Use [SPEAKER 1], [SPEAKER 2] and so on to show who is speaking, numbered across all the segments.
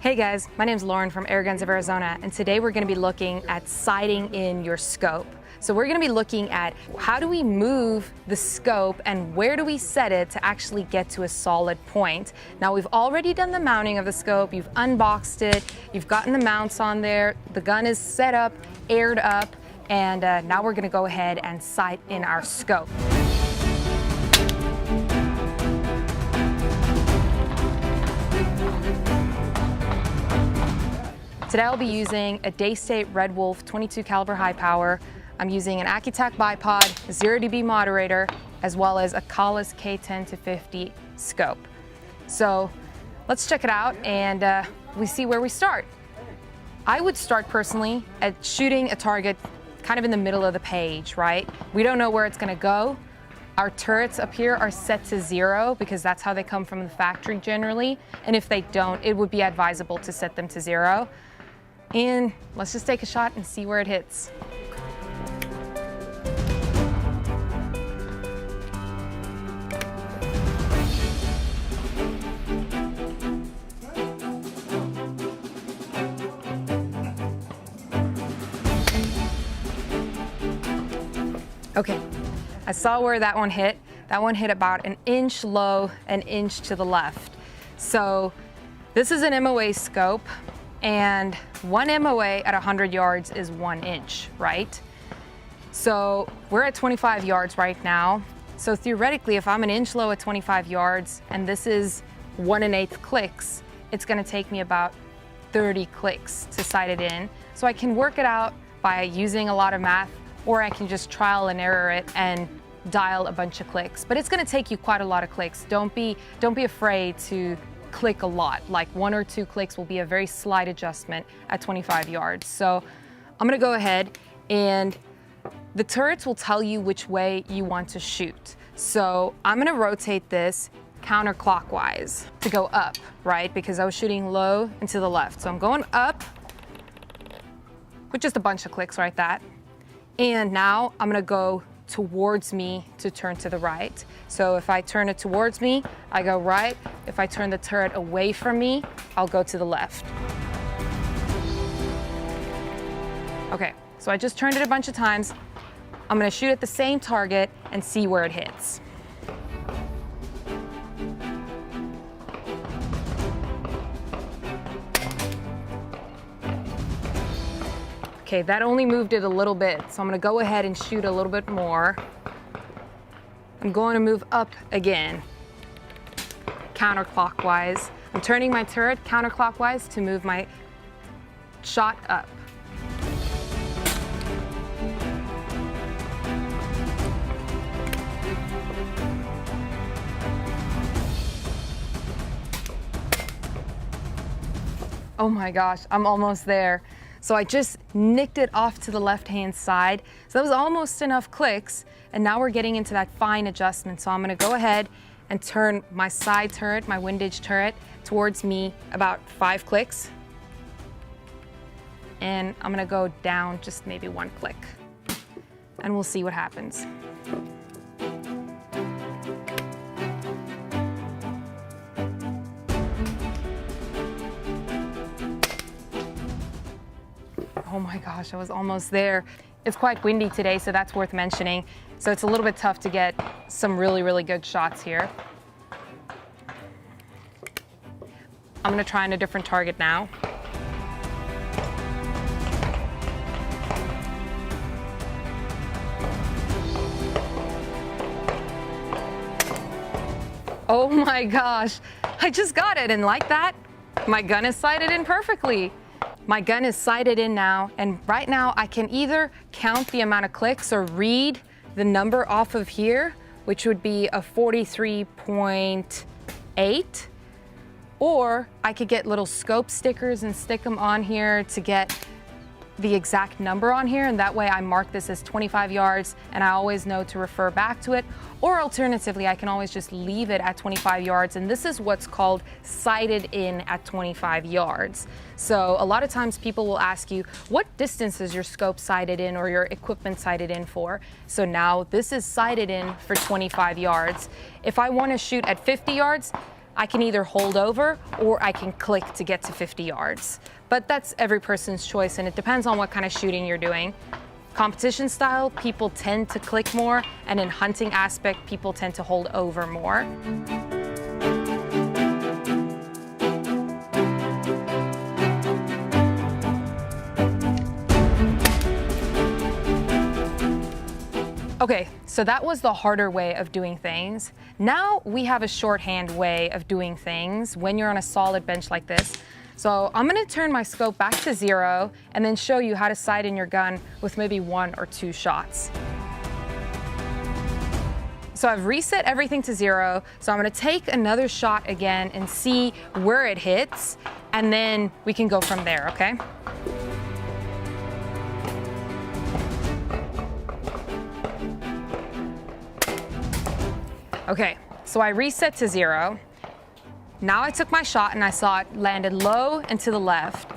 [SPEAKER 1] Hey guys, my name is Lauren from Airguns of Arizona, and today we're going to be looking at sighting in your scope. So we're going to be looking at how do we move the scope and where do we set it to actually get to a solid point. Now we've already done the mounting of the scope, you've unboxed it, you've gotten the mounts on there, the gun is set up, aired up, and now we're going to go ahead and sight in our scope. Today I'll be using a Daystate Red Wolf 22 caliber high power. I'm using an AccuTac bipod, 0 dB moderator, as well as a Kahles K10-50 scope. So let's check it out and we see where we start. I would start personally at shooting a target kind of in the middle of the page, right? We don't know where it's gonna go. Our turrets up here are set to 0 because that's how they come from the factory generally. And if they don't, it would be advisable to set them to 0. And let's just take a shot and see where it hits. Okay, I saw where that one hit. That one hit about an inch low, an inch to the left. So this is an MOA scope, and one MOA at 100 yards is 1 inch, right? So we're at 25 yards right now. So theoretically, if I'm an inch low at 25 yards and this is 1 1/8 clicks, it's gonna take me about 30 clicks to sight it in. So I can work it out by using a lot of math, or I can just trial and error it and dial a bunch of clicks. But it's gonna take you quite a lot of clicks. Don't be afraid to click a lot. Like 1 or 2 clicks will be a very slight adjustment at 25 yards. So I'm gonna go ahead, and the turrets will tell you which way you want to shoot. So I'm gonna rotate this counterclockwise to go up, right? Because I was shooting low and to the left. So I'm going up with just a bunch of clicks like that. And now I'm gonna go towards me to turn to the right. So if I turn it towards me, I go right. If I turn the turret away from me, I'll go to the left. Okay, so I just turned it a bunch of times. I'm gonna shoot at the same target and see where it hits. Okay, that only moved it a little bit, so I'm gonna go ahead and shoot a little bit more. I'm going to move up again, counterclockwise. I'm turning my turret counterclockwise to move my shot up. Oh my gosh, I'm almost there. So I just nicked it off to the left-hand side. So that was almost enough clicks, and now we're getting into that fine adjustment. So I'm gonna go ahead and turn my side turret, my windage turret, towards me about 5 clicks. And I'm gonna go down just maybe 1 click. And we'll see what happens. Oh my gosh, I was almost there. It's quite windy today, so that's worth mentioning. So it's a little bit tough to get some really, really good shots here. I'm gonna try on a different target now. Oh my gosh, I just got it, and like that, my gun is sighted in perfectly. My gun is sighted in now, and right now I can either count the amount of clicks or read the number off of here, which would be a 43.8, or I could get little scope stickers and stick them on here to get the exact number on here, and that way I mark this as 25 yards and I always know to refer back to it. Or alternatively, I can always just leave it at 25 yards, and this is what's called sighted in at 25 yards. So a lot of times people will ask you, what distance is your scope sighted in or your equipment sighted in for? So now this is sighted in for 25 yards. If I want to shoot at 50 yards, I can either hold over or I can click to get to 50 yards. But that's every person's choice, and it depends on what kind of shooting you're doing. Competition style, people tend to click more, and in hunting aspect, people tend to hold over more. Okay, so that was the harder way of doing things. Now we have a shorthand way of doing things when you're on a solid bench like this. So I'm gonna turn my scope back to 0 and then show you how to sight in your gun with maybe 1 or 2 shots. So I've reset everything to 0. So I'm gonna take another shot again and see where it hits, and then we can go from there, okay? Okay, so I reset to 0. Now I took my shot and I saw it landed low and to the left.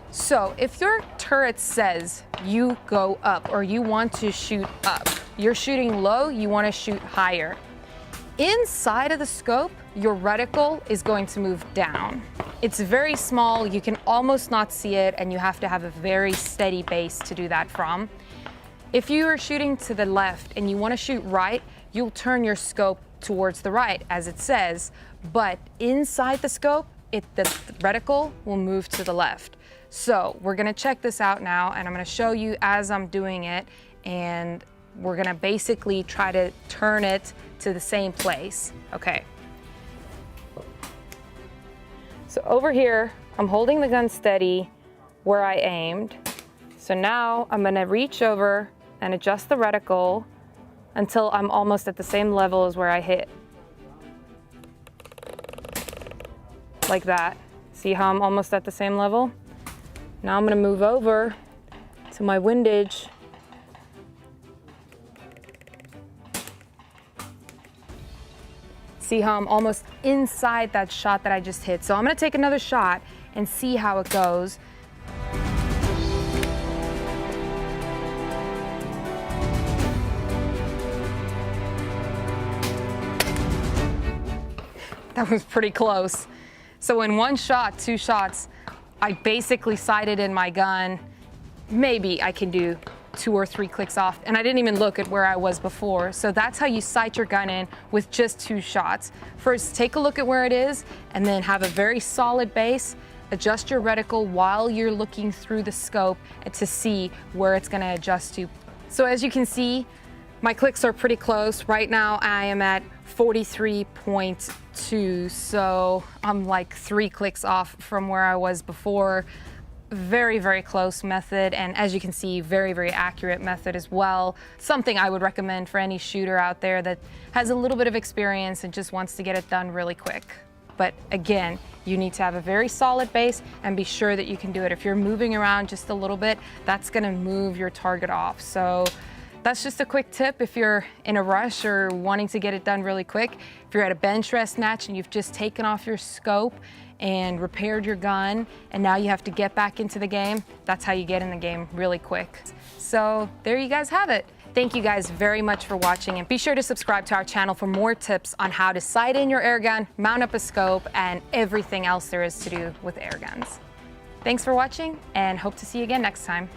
[SPEAKER 1] So if your turret says you go up or you want to shoot up, you're shooting low, you want to shoot higher. Inside of the scope, your reticle is going to move down. It's very small, you can almost not see it, and you have to have a very steady base to do that from. If you are shooting to the left and you want to shoot right, you'll turn your scope towards the right, as it says, but inside the scope, the reticle will move to the left. So we're gonna check this out now, and I'm gonna show you as I'm doing it, and we're gonna basically try to turn it to the same place. Okay. So over here, I'm holding the gun steady where I aimed. So now I'm gonna reach over and adjust the reticle until I'm almost at the same level as where I hit. Like that. See how I'm almost at the same level? Now I'm gonna move over to my windage. See how I'm almost inside that shot that I just hit. So I'm gonna take another shot and see how it goes. That was pretty close. So in 1 shot, 2 shots, I basically sighted in my gun. Maybe I can do 2 or 3 clicks off, and I didn't even look at where I was before. So that's how you sight your gun in with just 2 shots. First, take a look at where it is, and then have a very solid base. Adjust your reticle while you're looking through the scope to see where it's gonna adjust to. So as you can see, my clicks are pretty close. Right now I am at 43.2, so I'm like 3 clicks off from where I was before. Very, very close method, and as you can see, very, very accurate method as well. Something I would recommend for any shooter out there that has a little bit of experience and just wants to get it done really quick. But again, you need to have a very solid base and be sure that you can do it. If you're moving around just a little bit, that's gonna move your target off. So that's just a quick tip if you're in a rush or wanting to get it done really quick. If you're at a bench rest match and you've just taken off your scope and repaired your gun and now you have to get back into the game, that's how you get in the game really quick. So there you guys have it. Thank you guys very much for watching, and be sure to subscribe to our channel for more tips on how to sight in your air gun, mount up a scope, and everything else there is to do with air guns. Thanks for watching, and hope to see you again next time.